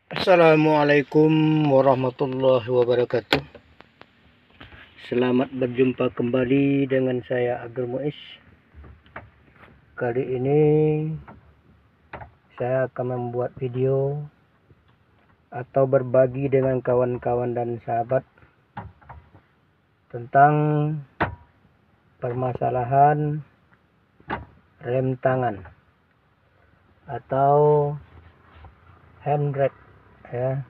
Assalamualaikum warahmatullahi wabarakatuh. Selamat berjumpa kembali dengan saya Agil Muiz. Kali ini saya akan membuat video atau berbagi dengan kawan-kawan dan sahabat tentang permasalahan rem tangan atau handbrake ya.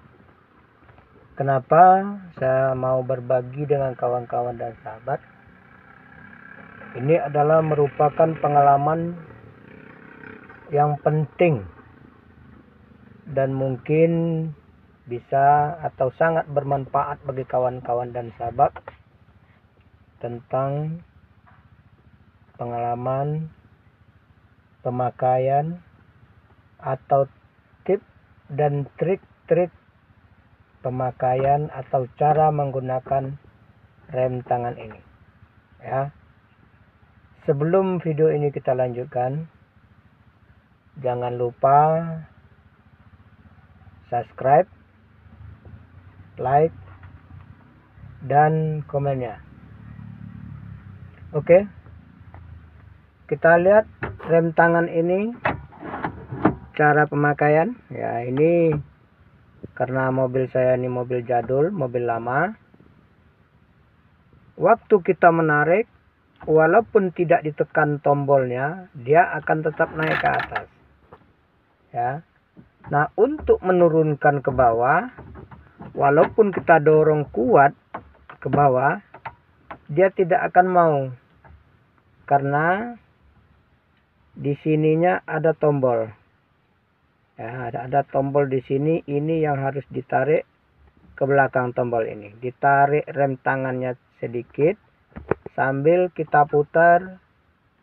Kenapa saya mau berbagi dengan kawan-kawan dan sahabat? Ini adalah merupakan pengalaman yang penting dan mungkin bisa atau sangat bermanfaat bagi kawan-kawan dan sahabat tentang pengalaman pemakaian atau tips dan trik-trik pemakaian atau cara menggunakan rem tangan ini ya. Sebelum video ini kita lanjutkan, jangan lupa subscribe, like, dan komennya. Oke, kita lihat rem tangan ini, cara pemakaian ya. Ini karena mobil saya ini mobil jadul, mobil lama. Waktu kita menarik, walaupun tidak ditekan tombolnya, dia akan tetap naik ke atas ya. Nah, untuk menurunkan ke bawah, walaupun kita dorong kuat ke bawah, dia tidak akan mau, karena di sininya ada tombol ya, ada tombol di sini. Ini yang harus ditarik ke belakang tombol ini, ditarik rem tangannya sedikit sambil kita putar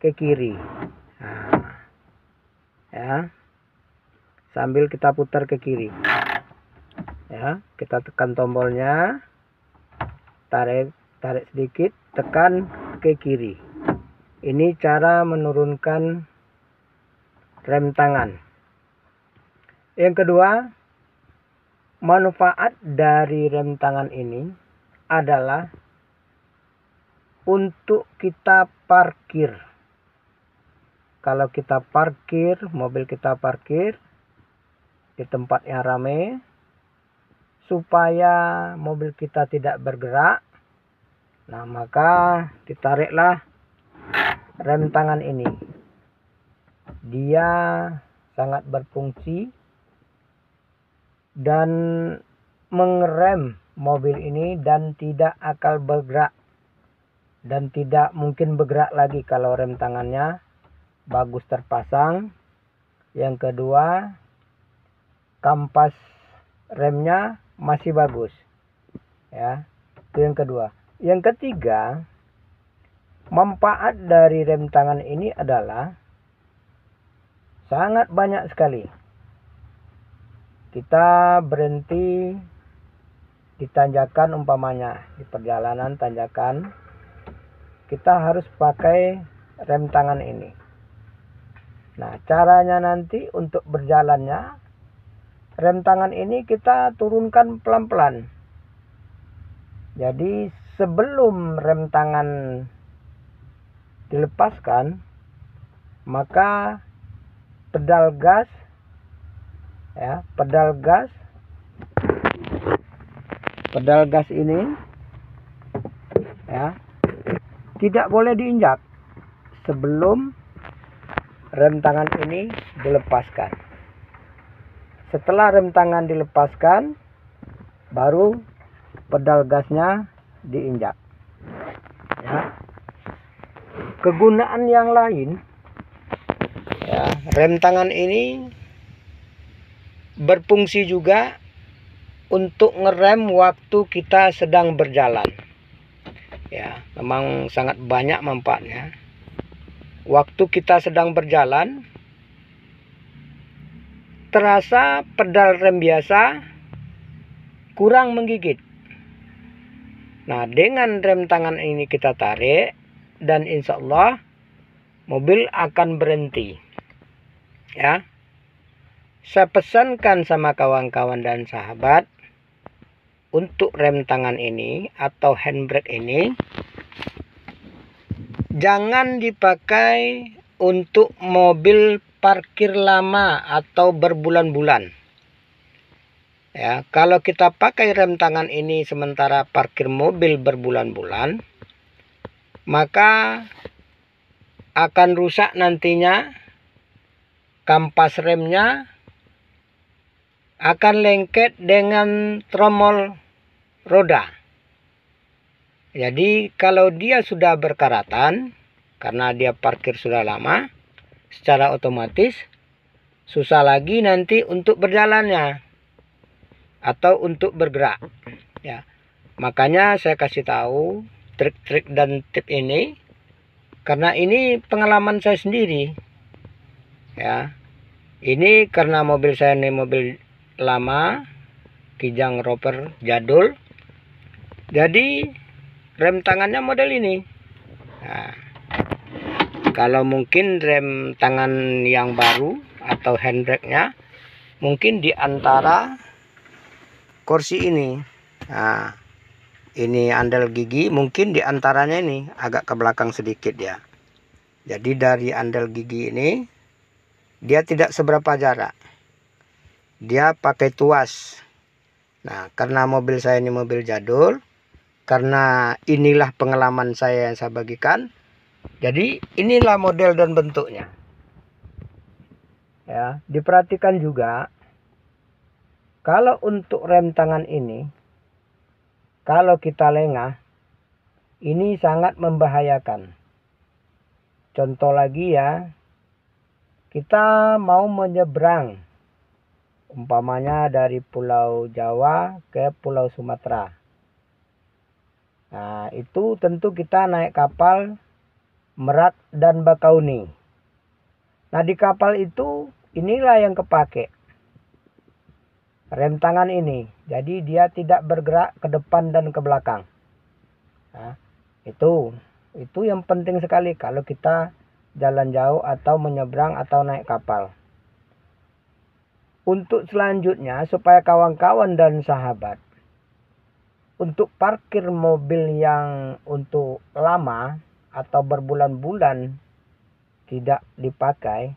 ke kiri. Nah, ya, sambil kita putar ke kiri ya, kita tekan tombolnya, tarik sedikit, tekan ke kiri. Ini cara menurunkan rem tangan. Yang kedua, manfaat dari rem tangan ini adalah untuk kita parkir. Kalau kita parkir, mobil kita parkir di tempat yang ramai, supaya mobil kita tidak bergerak, nah maka ditariklah rem tangan ini. Dia sangat berfungsi dan mengerem mobil ini dan tidak akan bergerak, dan tidak mungkin bergerak lagi kalau rem tangannya bagus terpasang. Yang kedua, kampas remnya masih bagus ya. Itu yang kedua. Yang ketiga, manfaat dari rem tangan ini adalah sangat banyak sekali. Kita berhenti di tanjakan, umpamanya di perjalanan tanjakan, kita harus pakai rem tangan ini. Nah, caranya nanti untuk berjalannya, rem tangan ini kita turunkan pelan-pelan. Jadi sebelum rem tangan dilepaskan, maka pedal gas ya, pedal gas ini ya, tidak boleh diinjak sebelum rem tangan ini dilepaskan. Setelah rem tangan dilepaskan, baru pedal gasnya diinjak ya. Kegunaan yang lain ya, rem tangan ini berfungsi juga untuk ngerem waktu kita sedang berjalan ya. Memang sangat banyak manfaatnya. Waktu kita sedang berjalan, terasa pedal rem biasa kurang menggigit. Nah, dengan rem tangan ini kita tarik, dan insya Allah mobil akan berhenti ya. saya pesankan sama kawan-kawan dan sahabat, untuk rem tangan ini atau handbrake ini jangan dipakai untuk mobil parkir lama atau berbulan-bulan. Ya, kalau kita pakai rem tangan ini sementara parkir mobil berbulan-bulan, maka akan rusak nantinya kampas remnya, akan lengket dengan tromol roda. Jadi kalau dia sudah berkaratan, karena dia parkir sudah lama, secara otomatis susah lagi nanti untuk berjalannya atau untuk bergerak. Ya, makanya saya kasih tahu trik-trik dan tip ini, karena ini pengalaman saya sendiri. Ya, ini karena mobil saya ini mobil lama, Kijang Rover jadul, jadi rem tangannya model ini. Nah, kalau mungkin rem tangan yang baru atau handbrake-nya mungkin di antara kursi ini. Nah, ini andal gigi, mungkin di antaranya ini agak ke belakang sedikit ya. Jadi dari andal gigi ini dia tidak seberapa jarak. Dia pakai tuas. Nah, karena mobil saya ini mobil jadul, karena inilah pengalaman saya yang saya bagikan, jadi inilah model dan bentuknya. Ya, diperhatikan juga kalau untuk rem tangan ini, kalau kita lengah, ini sangat membahayakan. Contoh lagi ya, kita mau menyeberang, umpamanya dari Pulau Jawa ke Pulau Sumatera. Nah, itu tentu kita naik kapal Merak dan Bakauni. Nah, di kapal itu inilah yang kepake, rem tangan ini. Jadi dia tidak bergerak ke depan dan ke belakang. Nah, itu yang penting sekali kalau kita jalan jauh atau menyeberang atau naik kapal. Untuk selanjutnya, supaya kawan-kawan dan sahabat, untuk parkir mobil yang untuk lama atau berbulan-bulan tidak dipakai,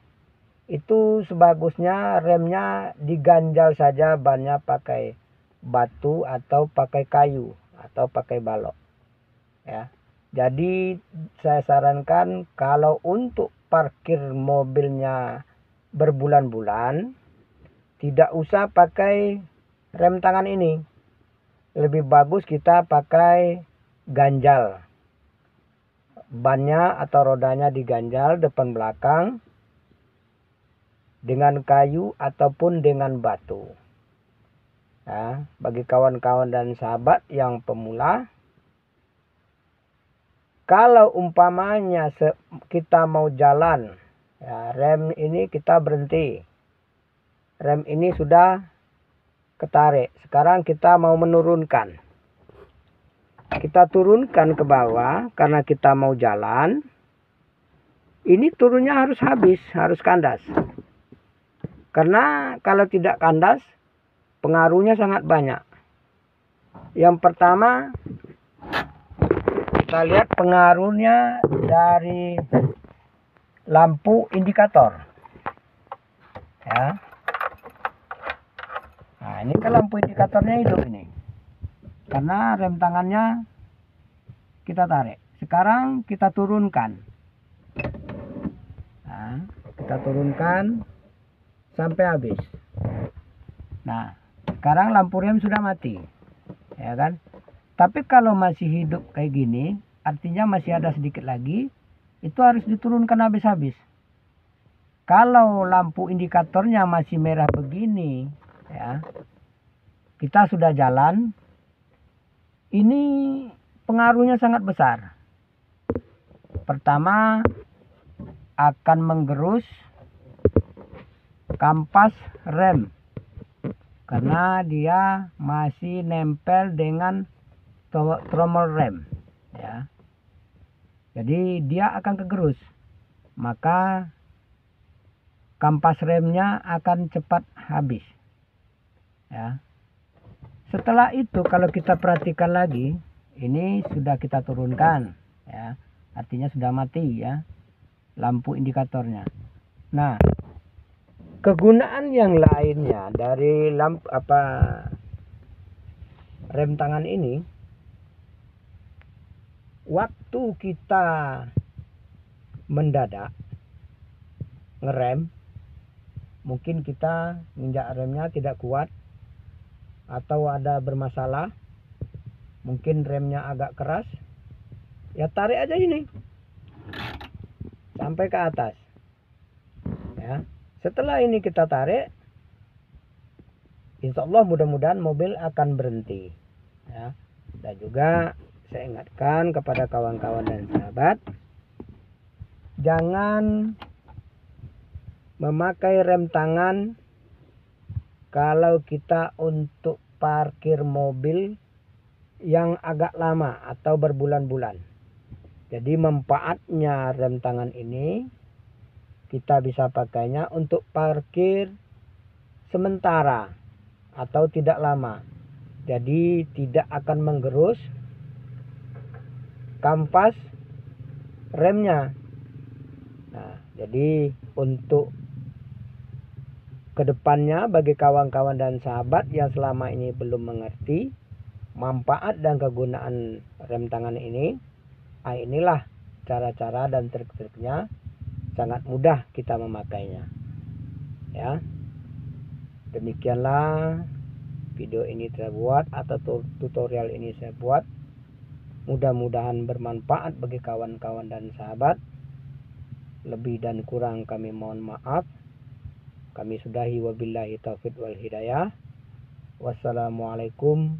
itu sebagusnya remnya diganjal saja, bannya pakai batu atau pakai kayu atau pakai balok. Ya. Jadi saya sarankan kalau untuk parkir mobilnya berbulan-bulan, tidak usah pakai rem tangan ini. Lebih bagus kita pakai ganjal. Bannya atau rodanya diganjal depan belakang dengan kayu ataupun dengan batu. Ya, bagi kawan-kawan dan sahabat yang pemula, kalau umpamanya kita mau jalan, ya, rem ini kita berhenti. Rem ini sudah ketarik. Sekarang kita mau menurunkan. Kita turunkan ke bawah karena kita mau jalan. Ini turunnya harus habis, harus kandas. Karena kalau tidak kandas, pengaruhnya sangat banyak. Yang pertama, kita lihat pengaruhnya dari lampu indikator. Ya. Nah, ini kan lampu indikatornya hidup ini. Karena rem tangannya kita tarik. Sekarang kita turunkan. Nah, kita turunkan sampai habis. Nah, sekarang lampu rem sudah mati. Ya kan? Tapi kalau masih hidup kayak gini, artinya masih ada sedikit lagi, itu harus diturunkan habis-habis. Kalau lampu indikatornya masih merah begini, ya, kita sudah jalan, ini pengaruhnya sangat besar. Pertama, akan menggerus kampas rem karena dia masih nempel dengan tromol rem, ya. Jadi dia akan kegerus. Maka kampas remnya akan cepat habis. Ya. Setelah itu kalau kita perhatikan lagi, ini sudah kita turunkan, ya. Artinya sudah mati ya lampu indikatornya. Nah, kegunaan yang lainnya dari lampu rem tangan ini, waktu kita mendadak ngerem, mungkin kita nginjak remnya tidak kuat atau ada bermasalah, mungkin remnya agak keras, ya tarik aja ini sampai ke atas ya. Setelah ini kita tarik, insya Allah mudah-mudahan mobil akan berhenti ya. Dan juga saya ingatkan kepada kawan-kawan dan sahabat, jangan memakai rem tangan kalau kita untuk parkir mobil yang agak lama atau berbulan-bulan. Jadi manfaatnya rem tangan ini kita bisa pakainya untuk parkir sementara atau tidak lama. Jadi tidak akan menggerus kampas remnya. Nah, jadi untuk kedepannya bagi kawan-kawan dan sahabat yang selama ini belum mengerti manfaat dan kegunaan rem tangan ini, inilah cara-cara dan trik-triknya, sangat mudah kita memakainya ya. Demikianlah video ini saya buat atau tutorial ini saya buat, mudah-mudahan bermanfaat bagi kawan-kawan dan sahabat. Lebih dan kurang kami mohon maaf. Kami sudahi, wabillahi taufiq wal hidayah. Wassalamualaikum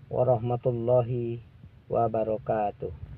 warahmatullahi wabarakatuh.